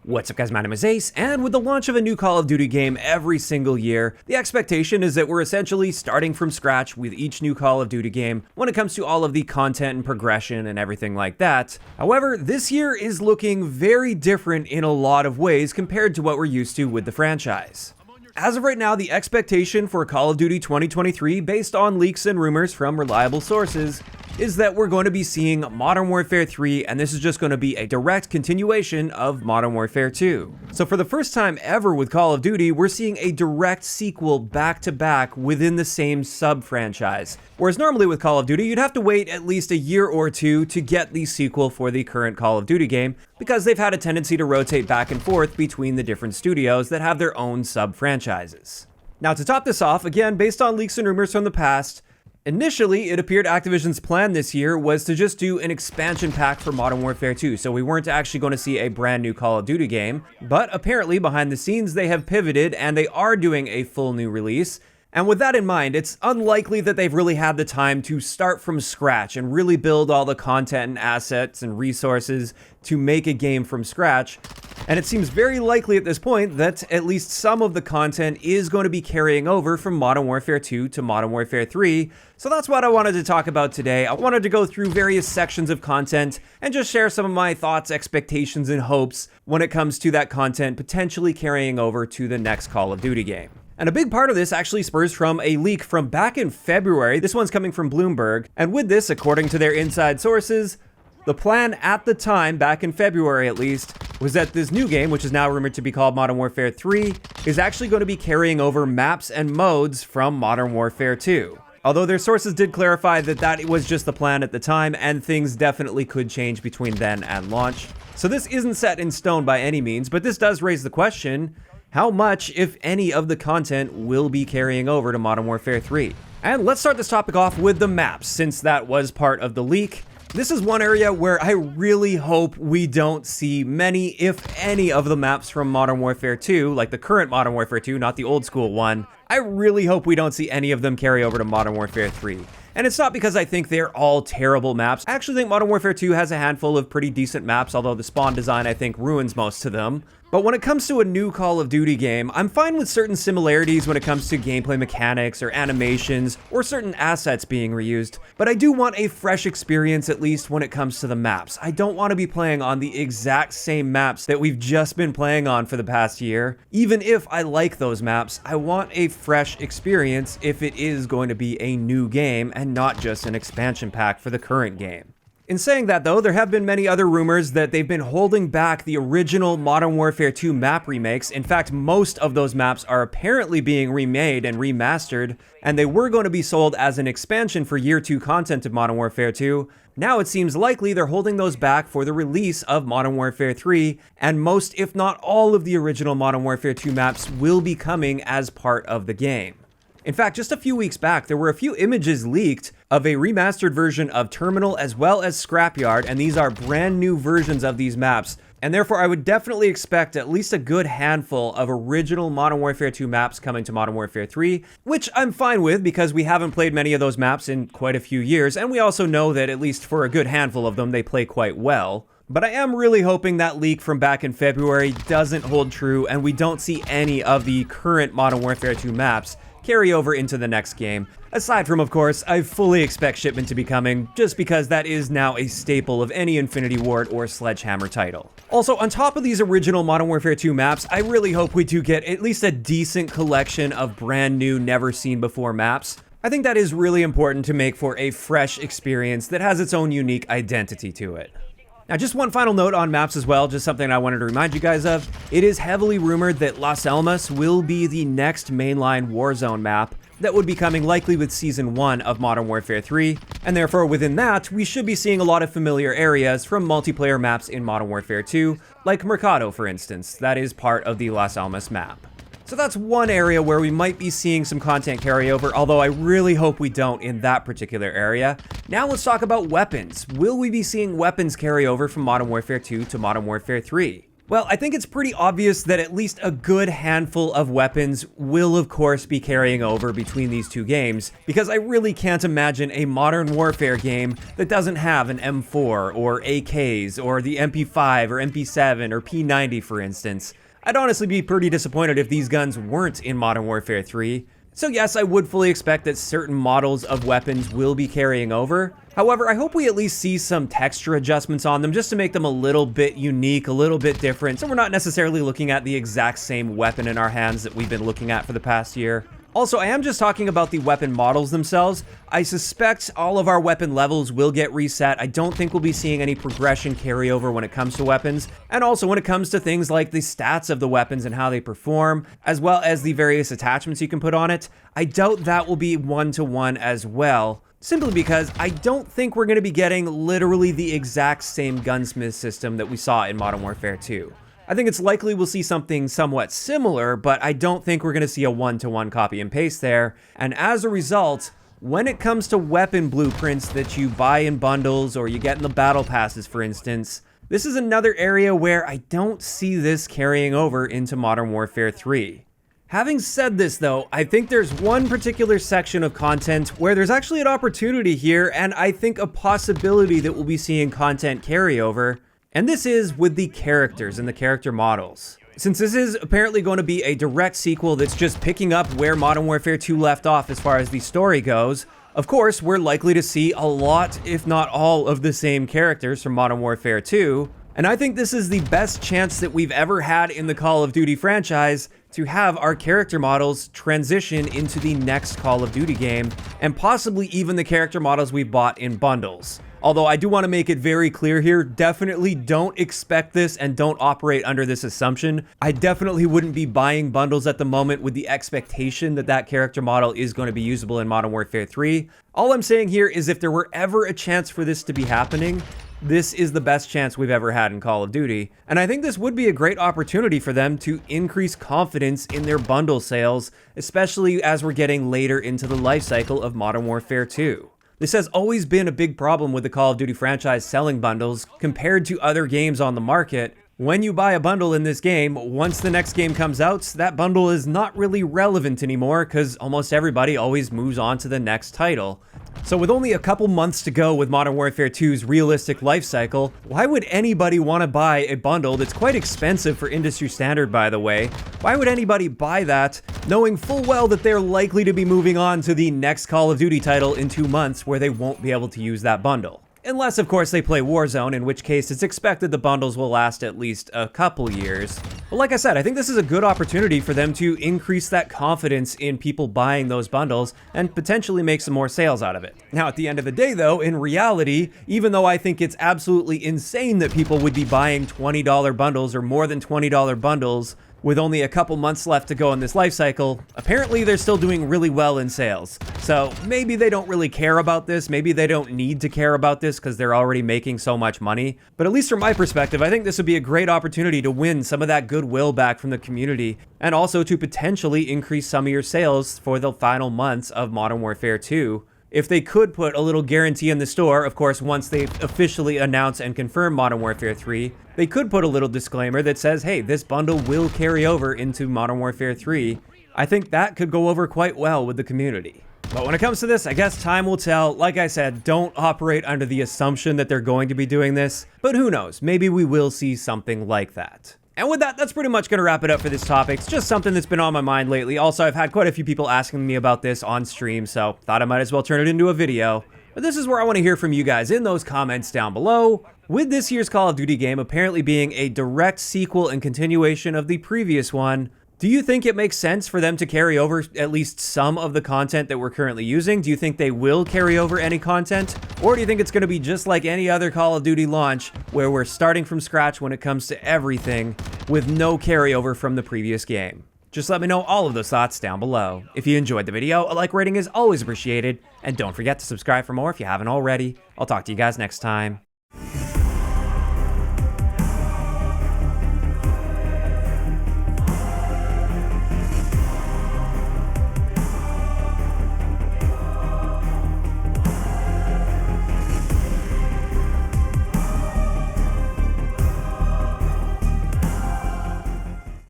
What's up guys, my name is Ace, and with the launch of a new Call of Duty game every single year, the expectation is that we're essentially starting from scratch with each new Call of Duty game when it comes to all of the content and progression and everything like that. However, this year is looking very different in a lot of ways compared to what we're used to with the franchise. As of right now, the expectation for Call of Duty 2023, based on leaks and rumors from reliable sources, is that we're going to be seeing Modern Warfare 3, and this is just going to be a direct continuation of Modern Warfare 2. So for the first time ever with Call of Duty, we're seeing a direct sequel back-to-back within the same sub-franchise. Whereas normally with Call of Duty, you'd have to wait at least a year or two to get the sequel for the current Call of Duty game, because they've had a tendency to rotate back and forth between the different studios that have their own sub-franchises. Now to top this off, again, based on leaks and rumors from the past, initially, it appeared Activision's plan this year was to just do an expansion pack for Modern Warfare 2, so we weren't actually going to see a brand new Call of Duty game, but apparently behind the scenes they have pivoted and they are doing a full new release. And with that in mind, it's unlikely that they've really had the time to start from scratch and really build all the content and assets and resources to make a game from scratch. And it seems very likely at this point that at least some of the content is going to be carrying over from Modern Warfare 2 to Modern Warfare 3. So that's what I wanted to talk about today. I wanted to go through various sections of content and just share some of my thoughts, expectations, and hopes when it comes to that content potentially carrying over to the next Call of Duty game. And a big part of this actually spurs from a leak from back in February. This one's coming from Bloomberg. And with this, according to their inside sources, the plan at the time, back in February at least, was that this new game, which is now rumored to be called Modern Warfare 3, is actually going to be carrying over maps and modes from Modern Warfare 2. Although their sources did clarify that that was just the plan at the time, and things definitely could change between then and launch. So this isn't set in stone by any means, but this does raise the question, how much, if any, of the content will be carrying over to Modern Warfare 3? And let's start this topic off with the maps, since that was part of the leak. This is one area where I really hope we don't see many, if any, of the maps from Modern Warfare 2, like the current Modern Warfare 2, not the old school one. I really hope we don't see any of them carry over to Modern Warfare 3. And it's not because I think they're all terrible maps. I actually think Modern Warfare 2 has a handful of pretty decent maps, although the spawn design I think ruins most of them. But when it comes to a new Call of Duty game, I'm fine with certain similarities when it comes to gameplay mechanics or animations or certain assets being reused, but I do want a fresh experience at least when it comes to the maps. I don't want to be playing on the exact same maps that we've just been playing on for the past year. Even if I like those maps, I want a fresh experience if it is going to be a new game and not just an expansion pack for the current game. In saying that though, there have been many other rumors that they've been holding back the original Modern Warfare 2 map remakes. In fact, most of those maps are apparently being remade and remastered, and they were going to be sold as an expansion for Year 2 content of Modern Warfare 2. Now it seems likely they're holding those back for the release of Modern Warfare 3, and most, if not all, of the original Modern Warfare 2 maps will be coming as part of the game. In fact, just a few weeks back, there were a few images leaked of a remastered version of Terminal as well as Scrapyard, and these are brand new versions of these maps. And therefore, I would definitely expect at least a good handful of original Modern Warfare 2 maps coming to Modern Warfare 3, which I'm fine with because we haven't played many of those maps in quite a few years, and we also know that at least for a good handful of them, they play quite well. But I am really hoping that leak from back in February doesn't hold true and we don't see any of the current Modern Warfare 2 maps carry over into the next game. Aside from, of course, I fully expect Shipment to be coming, just because that is now a staple of any Infinity Ward or Sledgehammer title. Also, on top of these original Modern Warfare 2 maps, I really hope we do get at least a decent collection of brand new, never-seen-before maps. I think that is really important to make for a fresh experience that has its own unique identity to it. Now, just one final note on maps as well, just something I wanted to remind you guys of. It is heavily rumored that Las Almas will be the next mainline Warzone map that would be coming likely with Season 1 of Modern Warfare 3, and therefore within that, we should be seeing a lot of familiar areas from multiplayer maps in Modern Warfare 2, like Mercado for instance, that is part of the Las Almas map. So that's one area where we might be seeing some content carryover, although I really hope we don't in that particular area. Now let's talk about weapons. Will we be seeing weapons carry over from Modern Warfare 2 to Modern Warfare 3? Well, I think it's pretty obvious that at least a good handful of weapons will of course be carrying over between these two games, because I really can't imagine a Modern Warfare game that doesn't have an M4 or AKs or the MP5 or MP7 or P90 for instance. I'd honestly be pretty disappointed if these guns weren't in Modern Warfare 3. So yes, I would fully expect that certain models of weapons will be carrying over. However, I hope we at least see some texture adjustments on them just to make them a little bit unique, a little bit different, so we're not necessarily looking at the exact same weapon in our hands that we've been looking at for the past year. Also, I am just talking about the weapon models themselves. I suspect all of our weapon levels will get reset. I don't think we'll be seeing any progression carryover when it comes to weapons. And also when it comes to things like the stats of the weapons and how they perform, as well as the various attachments you can put on it, I doubt that will be one-to-one as well. Simply because I don't think we're going to be getting literally the exact same gunsmith system that we saw in Modern Warfare 2. I think it's likely we'll see something somewhat similar, but I don't think we're going to see a one-to-one copy and paste there. And as a result, when it comes to weapon blueprints that you buy in bundles or you get in the battle passes, for instance, this is another area where I don't see this carrying over into Modern Warfare 3. Having said this though, I think there's one particular section of content where there's actually an opportunity here, and I think a possibility that we'll be seeing content carryover. And this is with the characters and the character models. Since this is apparently going to be a direct sequel that's just picking up where Modern Warfare 2 left off as far as the story goes, of course, we're likely to see a lot, if not all, of the same characters from Modern Warfare 2. And I think this is the best chance that we've ever had in the Call of Duty franchise to have our character models transition into the next Call of Duty game, and possibly even the character models we've bought in bundles. Although I do want to make it very clear here, definitely don't expect this and don't operate under this assumption. I definitely wouldn't be buying bundles at the moment with the expectation that that character model is going to be usable in Modern Warfare 3. All I'm saying here is if there were ever a chance for this to be happening, this is the best chance we've ever had in Call of Duty. And I think this would be a great opportunity for them to increase confidence in their bundle sales, especially as we're getting later into the life cycle of Modern Warfare 2. This has always been a big problem with the Call of Duty franchise selling bundles compared to other games on the market. When you buy a bundle in this game, once the next game comes out, that bundle is not really relevant anymore because almost everybody always moves on to the next title. So with only a couple months to go with Modern Warfare 2's realistic life cycle, why would anybody want to buy a bundle that's quite expensive for industry standard, by the way? Why would anybody buy that knowing full well that they're likely to be moving on to the next Call of Duty title in 2 months where they won't be able to use that bundle? Unless, of course, they play Warzone, in which case it's expected the bundles will last at least a couple years. But like I said, I think this is a good opportunity for them to increase that confidence in people buying those bundles and potentially make some more sales out of it. Now, at the end of the day, though, in reality, even though I think it's absolutely insane that people would be buying $20 bundles or more than $20 bundles with only a couple months left to go in this life cycle, apparently they're still doing really well in sales. So maybe they don't really care about this, maybe they don't need to care about this because they're already making so much money. But at least from my perspective, I think this would be a great opportunity to win some of that goodwill back from the community, and also to potentially increase some of your sales for the final months of Modern Warfare 2. If they could put a little guarantee in the store, of course, once they officially announce and confirm Modern Warfare 3, they could put a little disclaimer that says, hey, this bundle will carry over into Modern Warfare 3. I think that could go over quite well with the community. But when it comes to this, I guess time will tell. Like I said, don't operate under the assumption that they're going to be doing this, but who knows, maybe we will see something like that. And with that, that's pretty much going to wrap it up for this topic. It's just something that's been on my mind lately. Also, I've had quite a few people asking me about this on stream, so thought I might as well turn it into a video. But this is where I want to hear from you guys in those comments down below. With this year's Call of Duty game apparently being a direct sequel and continuation of the previous one, do you think it makes sense for them to carry over at least some of the content that we're currently using? Do you think they will carry over any content? Or do you think it's going to be just like any other Call of Duty launch, where we're starting from scratch when it comes to everything, with no carryover from the previous game? Just let me know all of those thoughts down below. If you enjoyed the video, a like rating is always appreciated, and don't forget to subscribe for more if you haven't already. I'll talk to you guys next time.